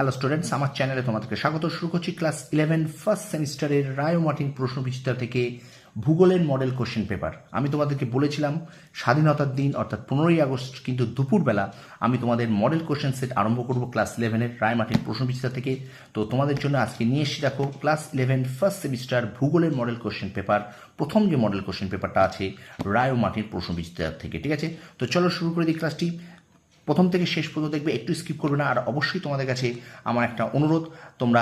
Hello students, আমার চ্যানেলে তোমাদেরকে স্বাগত। শুরু করছি ক্লাস 11 ফার্স্ট সেমিস্টারের রায় মার্টিন প্রশ্নবিচিত্রা থেকে ভূগোলের মডেল কোশ্চেন পেপার। আমি তোমাদেরকে বলেছিলাম স্বাধীনতার দিন অর্থাৎ 15ই আগস্ট কিন্তু দুপুরবেলা আমি তোমাদের মডেল কোশ্চেন সেট আরম্ভ করব ক্লাস 11-এর রায় মার্টিন প্রশ্নবিচিত্রা থেকে। তো তোমাদের জন্য আজকে নিয়ে এসে দেখো ক্লাস 11 ফার্স্ট সেমিস্টার ভূগোলের মডেল কোশ্চেন পেপার। প্রথম যে মডেল কোশ্চেন পেপারটা আছে রায় মার্টিন প্রশ্নবিচিত্রা থেকে, ঠিক আছে? তো চলো শুরু করে দিই ক্লাসটি। প্রথম থেকে শেষ পর্যন্ত দেখবে, একটু স্কিপ করবে না। আর অবশ্যই তোমাদের কাছে আমার একটা অনুরোধ, তোমরা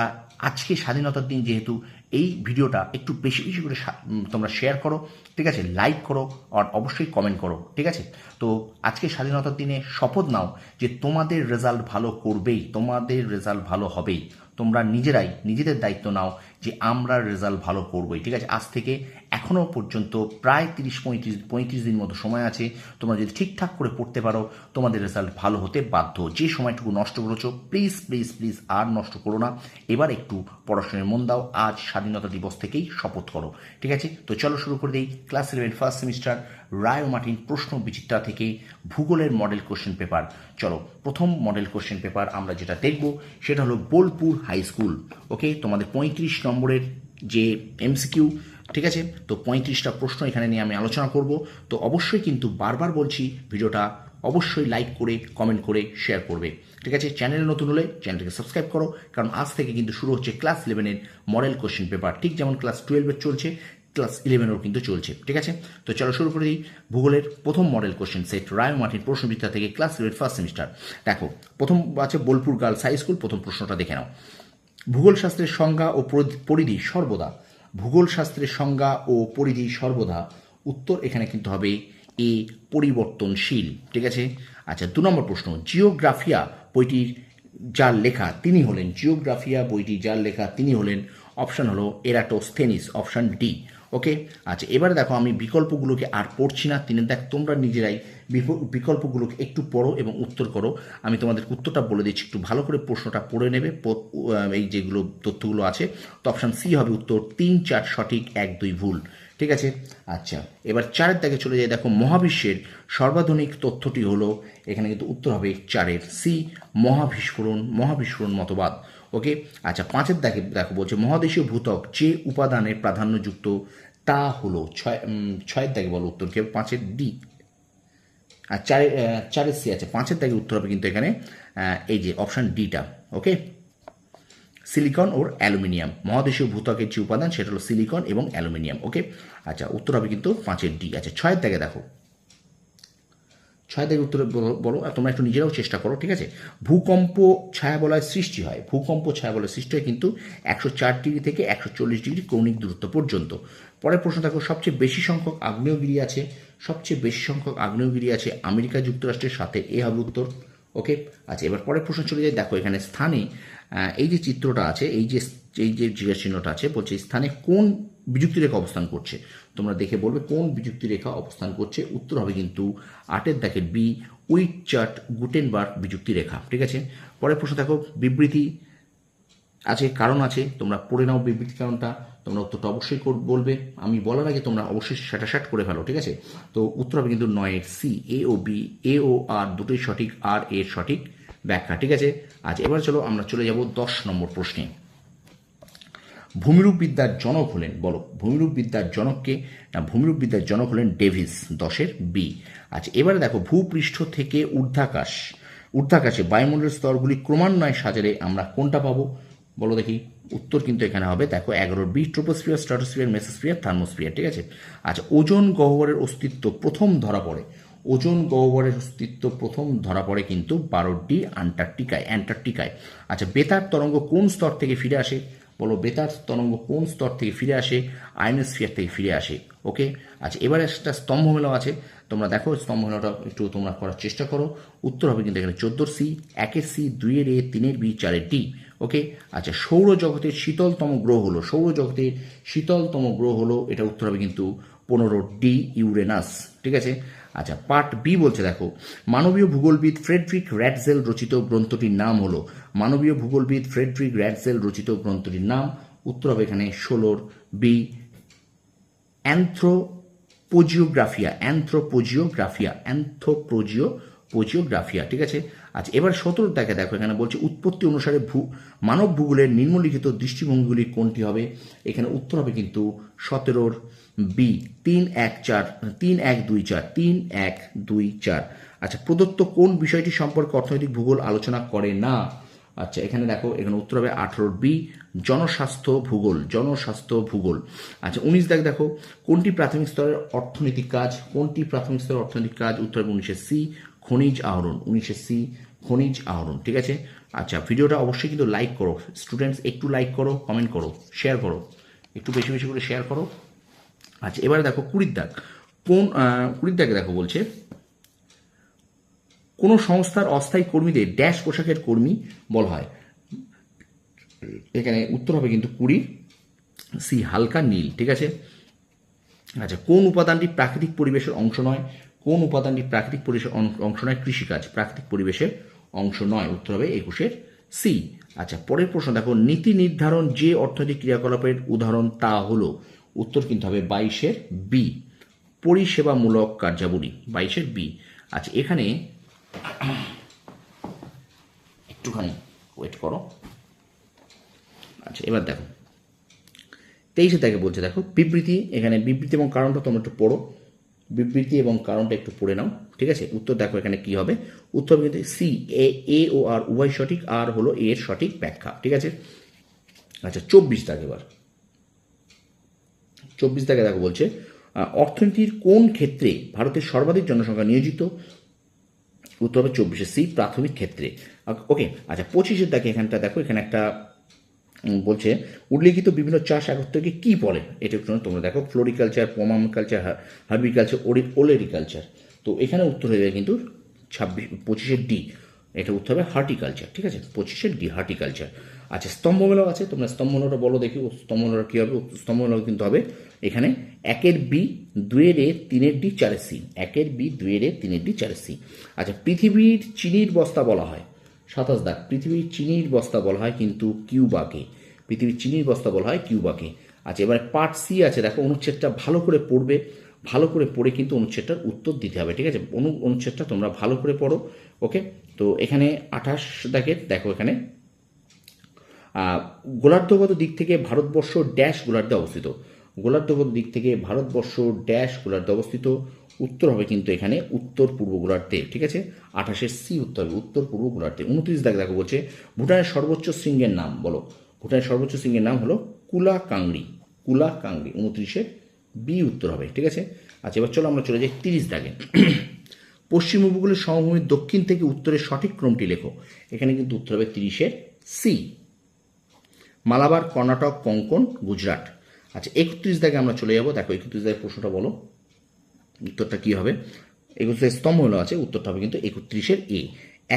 আজকে স্বাধীনতার দিন যেহেতু এই ভিডিওটা একটু বেশি বেশি করে তোমরা শেয়ার করো, ঠিক আছে? লাইক করো আর অবশ্যই কমেন্ট করো, ঠিক আছে? তো আজকে স্বাধীনতার দিনে শপথ নাও যে তোমাদের রেজাল্ট ভালো করবেই, তোমাদের রেজাল্ট ভালো হবেই। তোমরা নিজেরাই নিজেদের দায়িত্ব নাও যে আমরা রেজাল্ট ভালো করবোই, ঠিক আছে? আজ থেকে এখনও পর্যন্ত প্রায় 30-35 দিন মতো সময় আছে। তোমরা যদি ঠিকঠাক করে পড়তে পারো তোমাদের রেজাল্ট ভালো হতে বাধ্য। যে সময়টুকু নষ্ট করেছো প্লিজ প্লিজ প্লিজ আর নষ্ট করো না। এবার একটু পড়াশোনায় মন দাও। আজ স্বাধীনতা দিবস থেকেই শপথ করো, ঠিক আছে? তো চলো শুরু করে দিই ক্লাস 11 ফার্স্ট সেমিস্টার রায় মার্টিন প্রশ্ন বিচিত্রা থেকে ভূগোলের মডেল কোশ্চেন পেপার। চলো, প্রথম মডেল কোশ্চেন পেপার আমরা যেটা দেখব সেটা হলো বোলপুর হাই স্কুল। ওকে, তোমাদের 35 নম্বরের যে এমসিকিউ, ঠিক আছে? তো 35টা প্রশ্ন এখানে নিয়ে আমি আলোচনা করব। তো অবশ্যই কিন্তু বারবার বলছি, ভিডিওটা অবশ্যই লাইক করে কমেন্ট করে শেয়ার করবে, ঠিক আছে? চ্যানেলে নতুন হলে চ্যানেলটাকে সাবস্ক্রাইব করো, কারণ আজ থেকে কিন্তু শুরু হচ্ছে ক্লাস 11-এর মডেল কোশ্চেন পেপার। ঠিক যেমন ক্লাস 12-এর চলছে, ক্লাস 11-এরও কিন্তু চলছে, ঠিক আছে? তো চলো শুরু করে দিই ভূগোলের প্রথম মডেল কোশ্চেন সেট রায় মার্টিন প্রশ্নবিচিত্রা থেকে ক্লাস 11 ফার্স্ট সেমিস্টার। দেখো, প্রথম আছে বোলপুর গার্লস হাই স্কুল। প্রথম প্রশ্নটা দেখে নাও। ভূগোল শাস্ত্রের সংজ্ঞা ও পরিধি সর্বদা, ভূগোল শাস্ত্রের সংজ্ঞা ও পরিধি সর্বদা। উত্তর এখানে কিন্তু হবে এ, পরিবর্তনশীল, ঠিক আছে? আচ্ছা, 2 নম্বর প্রশ্ন, জিওগ্রাফিয়া বইটির যার লেখা তিনি হলেন, জিওগ্রাফিয়া বইটি যার লেখা তিনি হলেন, অপশান হলো এরাটোস্থেনিস, অপশান ডি। ওকে, আচ্ছা এবারে দেখো, আমি বিকল্পগুলোকে আর পড়ছি না, তোমরা নিজেরাই বিকল্পগুলোকে একটু পড়ো এবং উত্তর করো। আমি তোমাদের উত্তরটা বলে দিচ্ছি, একটু ভালো করে প্রশ্নটা পড়ে নেবে। এই যেগুলো তথ্যগুলো আছে, তো অপশান সি হবে উত্তর। 3-4 সঠিক, 1-2 ভুল, ঠিক আছে? আচ্ছা, এবার 4-এর দাগে চলে যায়। দেখো, মহাবিশ্বের সর্বাধুনিক তথ্যটি হলো, এখানে কিন্তু উত্তর হবে 4-এর সি, মহাবিস্ফোরণ মতবাদ। ওকে, আচ্ছা 5-এর দাগে দেখো বলছে মহাদেশীয় ভূত্বক যে উপাদানের প্রাধান্যযুক্ত তা হলো 6-এর দাগে বলো উত্তর কি হবে? 5-এর ডি। আর 4-এর সি আছে। 5-এর দাগে উত্তর হবে কিন্তু এখানে এই যে অপশান ডিটা। ওকে, সিলিকন ও অ্যালুমিনিয়াম। মহাদেশীয় ভূত্বকের যে উপাদান সেটা হলো সিলিকন এবং অ্যালুমিনিয়াম। ওকে, আচ্ছা উত্তর হবে কিন্তু 5-এর ডি। আচ্ছা 6-এর দাগে দেখো, 6 থেকে উত্তরে বলো, আর তোমরা একটু নিজেরাও চেষ্টা করো, ঠিক আছে? ভূকম্প ছায়াবলয় সৃষ্টি হয়, ভূকম্প ছায়াবলয় সৃষ্টি হয় কিন্তু 104 ডিগ্রি থেকে 140 ডিগ্রি কৌণিক দূরত্ব পর্যন্ত। পরের প্রশ্ন দেখো, সবচেয়ে বেশি সংখ্যক আগ্নেয়গিরি আছে, সবচেয়ে বেশি সংখ্যক আগ্নেয়গিরি আছে আমেরিকা যুক্তরাষ্ট্রের সাথে, এ হবে উত্তর। ওকে, আচ্ছা এবার পরের প্রশ্ন চলে যায়। দেখো, এখানে স্থানে এই যে চিত্রটা আছে, এই যে জিজ্ঞাসা চিহ্নটা আছে, বলছে স্থানে কোন বিযুক্তি রেখা অবস্থান করছে। তোমরা দেখে বলবে কোন বিযুক্তি রেখা অবস্থান করছে। উত্তর হবে কিন্তু 8-এর দাগের বি, উইটচার্ট গুটেনবার্গ বিযুক্তি রেখা, ঠিক আছে? পরের প্রশ্ন দেখো, বিবৃতি আছে, কারণ আছে, তোমরা পড়ে নাও বিবৃতি কারণটা। তোমরা উত্তরটা অবশ্যই বলবে, আমি বলার আগে তোমরা অবশ্যই শাট করে ফেলো, ঠিক আছে? তো উত্তর হবে কিন্তু 9-এর সি, এ ও বি, এ ও আর দুটোই সঠিক, আর এর সঠিক ব্যাখ্যা, ঠিক আছে? আচ্ছা এবার চলো আমরা চলে যাব 10 নম্বর প্রশ্নে। ভূমিরূপবিদ্যার জনক হলেন, বলো ভূমিরূপবিদ্যার জনককে? না, ভূমিরূপবিদ্যার জনক হলেন ডেভিস, 10-এর বি। আচ্ছা এবারে দেখো, ভূপৃষ্ঠ থেকে ঊর্ধ্বাকাশে বায়ুমণ্ডলের স্তরগুলি ক্রমান্বয়ে সাজালে আমরা কোনটা পাবো? বলো দেখি। উত্তর কিন্তু এখানে হবে দেখো 11-এর B, troposphere, stratosphere, mesosphere, thermosphere, ঠিক আছে? আচ্ছা, ওজোন গহ্বরের অস্তিত্ব প্রথম ধরা পড়ে, ওজোন গহ্বরের অস্তিত্ব প্রথম ধরা পড়ে কিন্তু 12-ডি অ্যান্টার্কটিকায়। আচ্ছা, বেতার তরঙ্গ কোন স্তর থেকে ফিরে আসে? বলো, বেতার তরঙ্গ কোন স্তর থেকে ফিরে আসে? আয়নোস্ফিয়ার থেকে ফিরে আসে। ওকে, আচ্ছা এবারে একটা স্তম্ভ মেলাও আছে, তোমরা দেখো স্তম্ভ মেলাটা একটু তোমরা করার চেষ্টা করো। উত্তর হবে কিন্তু এখানে 14-এর সি, 1-এর সি, 2-এর এ, 3-এর বি, 4-এর ডি। ওকে, আচ্ছা সৌরজগতের শীতলতম গ্রহ হলো, এটা উত্তর হবে কিন্তু 15-ডি, ইউরেনাস, ঠিক আছে? আচ্ছা পার্ট বি বলছে, দেখো মানবীয় ভূগোলবিদ ফ্রেডরিক র্যাটজেল রচিত গ্রন্থটির নাম হলো, মানবীয় ভূগোলবিদ ফ্রেডরিক র্যাটজেল রচিত গ্রন্থটির নাম। উত্তর হবে এখানে 16-র বি, অ্যান্থ্রোপোজিওগ্রাফিয়া, পজিওগ্রাফিয়া, ঠিক আছে। আচ্ছা, এবার 17 দেখো এখানে বলছে উৎপত্তি অনুসারে মানব ভূগোলের নিম্নলিখিত দৃষ্টিভঙ্গিগুলি কোনটি হবে? এখানে উত্তর হবে কিন্তু 17 বি, 3-1-4, 3-1-2-4, 3-1-2-4। আচ্ছা, প্রদত্ত কোন বিষয়টি সম্পর্কে অর্থনৈতিক ভূগোল আলোচনা করে না? আচ্ছা, এখানে দেখো এখানে উত্তর হবে 18 বি, জনস্বাস্থ্য ভূগোল, জনস্বাস্থ্য ভূগোল। আচ্ছা, 19 দেখো কোনটি প্রাথমিক স্তরের অর্থনৈতিক কাজ? কোনটি প্রাথমিক স্তরের অর্থনৈতিক কাজ? উত্তর হবে 19 সি, খনিজ আহরণ, 19 সি, খনিজ আহরণ, ঠিক আছে। আচ্ছা, ভিডিওটা অবশ্যই কিন্তু লাইক করো স্টুডেন্টস, একটু লাইক করো, কমেন্ট করো, শেয়ার করো, একটু বেশি বেশি করে শেয়ার করো। আচ্ছা, এবারে দেখো 20 কোন 20 দেখো বলছে কোন সংস্থার অস্থায়ী কর্মীদের ড্যাশ পোশাকের কর্মী বলা হয়? এখানে উত্তর হবে কিন্তু 20 সি, হালকা নীল, ঠিক আছে। আচ্ছা, কোন উপাদানটি প্রাকৃতিক পরিবেশের অংশ নয়? কোন উপাদানটি প্রাকৃতিক পরিবেশের অংশ নয়? কৃষিকাজ প্রাকৃতিক পরিবেশের অংশ নয়, উত্তর হবে 21 সি। আচ্ছা, পরের প্রশ্ন দেখো নীতি নির্ধারণ যে অর্থনৈতিক ক্রিয়াকলাপের উদাহরণ তা হলো? উত্তর কিন্তু হবে 22 বি, পরিষেবামূলক কার্যাবলী, 22 বি। আচ্ছা, এখানে একটুখানি ওয়েট করো। আচ্ছা, এবার দেখো 23 বলছে দেখো বিবৃতি, এখানে বিবৃতি এবং কারণটা তোমরা একটু পড়ো, বিবৃতি এবং কারণটা একটু পড়ে নাও, ঠিক আছে। উত্তর দেখো এখানে কি হবে? উত্তর কিন্তু সি, এ ও আর উভয় সঠিক, আর হলো এর সঠিক ব্যাখ্যা, ঠিক আছে। আচ্ছা, 24 এবার 24 দেখো বলছে অর্থনীতির কোন ক্ষেত্রে ভারতের সর্বাধিক জনসংখ্যা নিয়োজিত? উত্তর হবে 24 সি, প্রাথমিক ক্ষেত্রে, ওকে। আচ্ছা, 25 এখানটা দেখো এখানে একটা বলছে উল্লেখিত বিভিন্ন চাষ একত্রকে কি বলে? এটা একটু তোমরা দেখো, ফ্লোরিকালচার, পমাকালচার, হার্বিকালচার, ওলেরিকালচার। তো এখানে উত্তর হয়ে যাবে কিন্তু 25 ডি, এটা উত্তর হবে হার্টিকালচার, ঠিক আছে, 25 ডি, হার্টিকালচার। আচ্ছা, স্তম্ভমেলক আছে, তোমরা স্তম্ভমেলকটা বলো দেখি, স্তম্ভমেলক কী হবে? স্তম্ভমেলক কিন্তু হবে এখানে 1 বি, 2 এ, 3 ডি, 4 সি, 1 বি, 2 এ, 3 ডি, 4 সি। আচ্ছা, পৃথিবীর চিনির বস্তা বলা হয়? 27 পৃথিবীর চিনির বস্তা বলা হয় কিন্তু কিউবাকে, পৃথিবীর চিনির বস্তা বলা হয় কিউবাকে। আচ্ছা, এবারে পার্ট সি আছে দেখো, অনুচ্ছেদটা ভালো করে পড়বে, ভালো করে পড়ে কিন্তু অনুচ্ছেদটার উত্তর দিতে হবে, ঠিক আছে। অনুচ্ছেদটা তোমরা ভালো করে পড়ো, ওকে। তো এখানে 28 দেখো এখানে গোলার্ধগত দিক থেকে ভারতবর্ষ ড্যাশ গোলার্ধে অবস্থিত? গোলার্ধগত দিক থেকে ভারতবর্ষ ড্যাশ গোলার্ধে অবস্থিত? উত্তর হবে কিন্তু এখানে উত্তর পূর্ব গোলার্ধে, ঠিক আছে। 28 সি উত্তর হবে উত্তর পূর্ব গোলার্ধে। 29 দেখো বলছে ভুটানের সর্বোচ্চ শৃঙ্গের নাম বলো? ভুটানের সর্বোচ্চ শৃঙ্গের নাম হলো কুলাকাংরি, কুলাকাংরি, 29 বি উত্তর হবে, ঠিক আছে। আচ্ছা, এবার চলো আমরা চলে যাই 30 পশ্চিম উপকূলের সমভূমির দক্ষিণ থেকে উত্তরের সঠিক ক্রমটি লেখো? এখানে কিন্তু উত্তর হবে 30 সি, মালাবার, কর্ণাটক, কোঙ্কণ, গুজরাট। আচ্ছা, 31 আমরা চলে যাবো, দেখো 31 প্রশ্নটা বলো, উত্তরটা কি হবে? 21 স্তম্ভ হলো আছে, উত্তরটা হবে কিন্তু 31 এ,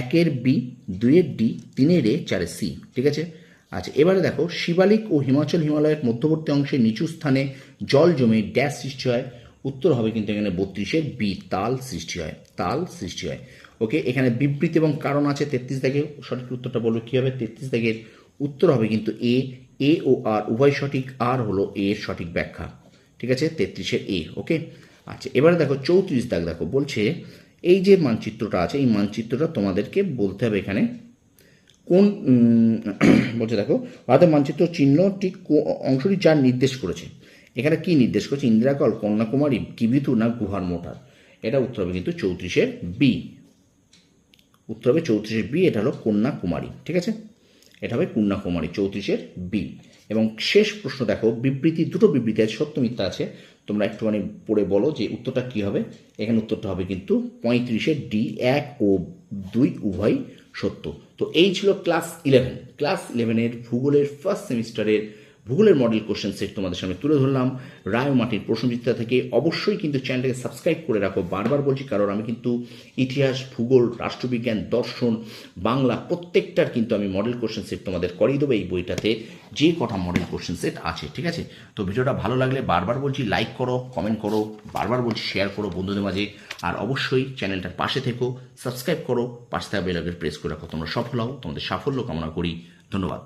1 বি, 2 ডি, 3 এ, 4 সি, ঠিক আছে। আচ্ছা, এবারে দেখো শিবালিক ও হিমাচল হিমালয়ের মধ্যবর্তী অংশে নিচু স্থানে জল জমে ড্যাশ সৃষ্টি হয়? উত্তর হবে কিন্তু এখানে 32 বি, তাল সৃষ্টি হয়, তাল সৃষ্টি হয়, ওকে। এখানে বিবৃতি এবং কারণ আছে 33 সঠিক উত্তরটা বলবে কি হবে? 33 উত্তর হবে কিন্তু এ ও আর উভয় সঠিক, আর হলো এর সঠিক ব্যাখ্যা, ঠিক আছে, 33 এ, ওকে। আচ্ছা, এবারে দেখো 34 দেখো বলছে এই যে মানচিত্রটা আছে, এই মানচিত্রটা তোমাদেরকে বলতে হবে এখানে কোন বলছে দেখো ভারতের মানচিত্র চিহ্নটি অংশটি যার নির্দেশ করেছে? এখানে কি নির্দেশ করেছে? ইন্দিরাকল, কন্যাকুমারী, কিবিথু না গুহার মোটার? এটা উত্তর হবে কিন্তু 34 বি, উত্তর হবে 34 বি, এটা হলো কন্যাকুমারী, ঠিক আছে, এটা হবে কন্যাকুমারী, 34 বি। এবং শেষ প্রশ্ন দেখো বিবৃতি, দুটো বিবৃতি আছে, সত্য মিথ্যা আছে, তোমরা একটুখানি পড়ে বলো যে উত্তরটা কি হবে? এখানে উত্তরটা হবে কিন্তু 35 ডি, 1 ও 2 উভয় সত্য। তো এই ছিল ক্লাস 11 ভূগোলের ফার্স্ট সেমিস্টারের ভূগোলের মডেল কোশ্চেন সেট তোমাদের সামনে তুলে ধরলাম রায় মাটির প্রশ্নবিদ্যা থেকে। অবশ্যই কিন্তু চ্যানেলটাকে সাবস্ক্রাইব করে রাখো, বারবার বলছি, কারণ আমি কিন্তু ইতিহাস, ভূগোল, রাষ্ট্রবিজ্ঞান, দর্শন, বাংলা প্রত্যেকটার কিন্তু আমি মডেল কোশ্চেন সেট তোমাদের করিয়ে দেবো এই বইটাতে, যে কটা মডেল কোশ্চেন সেট আছে, ঠিক আছে। তো ভিডিওটা ভালো লাগলে বারবার বলছি লাইক করো, কমেন্ট করো, বারবার বলছি শেয়ার করো বন্ধুদের মাঝে, আর অবশ্যই চ্যানেলটার পাশে থেকো, সাবস্ক্রাইব করো, পাশে থাকা বেল আইকন প্রেস করে রাখো। তোমরা সফল হও, তোমাদের সাফল্য কামনা করি, ধন্যবাদ।